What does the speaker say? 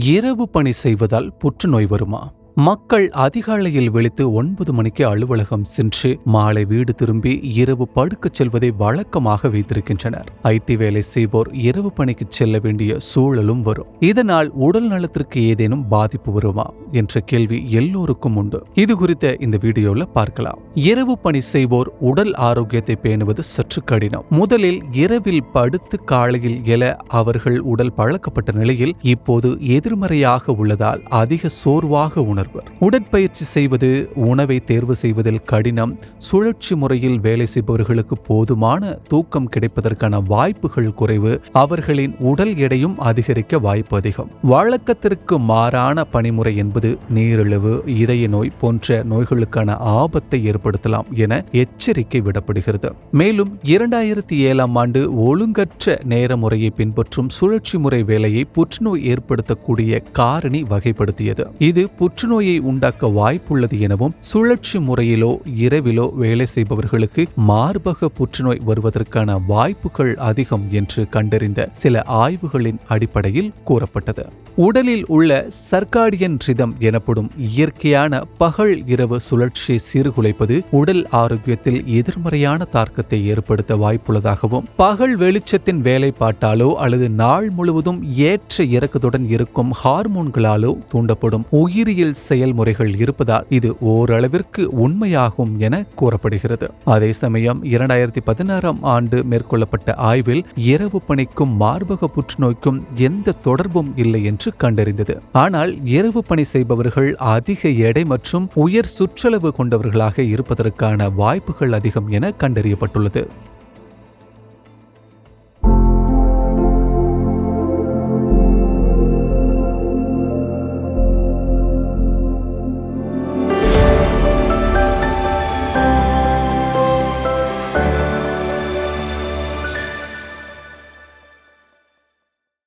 இரவு பணி செய்வதால் புற்றுநோய் வருமா? மக்கள் அதிகாலையில் விழித்து 9 மணிக்கு அலுவலகம் சென்று மாலை வீடு திரும்பி இரவு படுக்கச் செல்வதை வழக்கமாக வைத்திருக்கின்றனர். ஐடி வேலை செய்வோர் இரவு பணிக்கு செல்ல வேண்டிய சூழலும் வரும். இதனால் உடல் நலத்திற்கு ஏதேனும் பாதிப்பு வருமா என்ற கேள்வி எல்லோருக்கும் உண்டு. இது குறித்த இந்த வீடியோல பார்க்கலாம். இரவு பணி செய்வோர் உடல் ஆரோக்கியத்தை பேணுவது சற்று கடினம். முதலில் இரவில் படுத்து காலையில் எழ அவர்கள் உடல் பழக்கப்பட்ட நிலையில் இப்போது எதிர்மறையாக உள்ளதால் அதிக சோர்வாக உணர்வர். உடற்பயிற்சி செய்வது, உணவை தேர்வு செய்வதில் கடினம், சுழற்சி முறையில் வேலை செய்பவர்களுக்கு போதுமான தூக்கம் கிடைப்பதற்கான வாய்ப்புகள் குறைவு, அவர்களின் உடல் எடையும் அதிகரிக்க வாய்ப்பு அதிகம். வழக்கத்திற்கு மாறான பணிமுறை என்பது நீரிழிவு, இதய நோய் போன்ற நோய்களுக்கான ஆபத்தை ஏற்படுத்தலாம் என எச்சரிக்கை விடப்படுகிறது. மேலும் 2007ஆம் ஆண்டு ஒழுங்கற்ற நேர முறையை பின்பற்றும் சுழற்சி முறை வேலையை புற்றுநோய் ஏற்படுத்தக்கூடிய காரணி வகைப்படுத்தியது. இது புற்றுநோயை உண்டாக்க வாய்ப்புள்ளது எனவும், சுழற்சி முறையிலோ இரவிலோ வேலை செய்பவர்களுக்கு மார்பக புற்றுநோய் வருவதற்கான வாய்ப்புகள் அதிகம் என்று கண்டறிந்த சில ஆய்வுகளின் அடிப்படையில் கூறப்பட்டது. உடலில் உள்ள சர்க்காடியன் ரிதம் எனப்படும் இயற்கையான பகல் இரவு சுழற்சியை சீர்குலைப்பது உடல் ஆரோக்கியத்தில் எதிர்மறையான தாக்கத்தை ஏற்படுத்த வாய்ப்புள்ளதாகவும், பகல் வெளிச்சத்தின் வேலைப்பாட்டாலோ அல்லது நாள் முழுவதும் ஏற்ற இறக்கத்துடன் இருக்கும் ஹார்மோன்களாலோ தூண்டப்படும் உயிரியல் செயல்முறைகள் இருப்பதால் இது ஓரளவிற்கு உண்மையாகும் என கூறப்படுகிறது. அதே சமயம் 2016ஆம் ஆண்டு மேற்கொள்ளப்பட்ட ஆய்வில் இரவு பணிக்கும் மார்பக புற்றுநோய்க்கும் எந்த தொடர்பும் இல்லை என்று கண்டறிந்தது. ஆனால் இரவு பணி செய்பவர்கள் அதிக எடை மற்றும் உயர் சுற்றளவு கொண்டவர்களாக இருப்பதற்கான வாய்ப்புகள் அதிகம் என கண்டறியப்பட்டுள்ளது.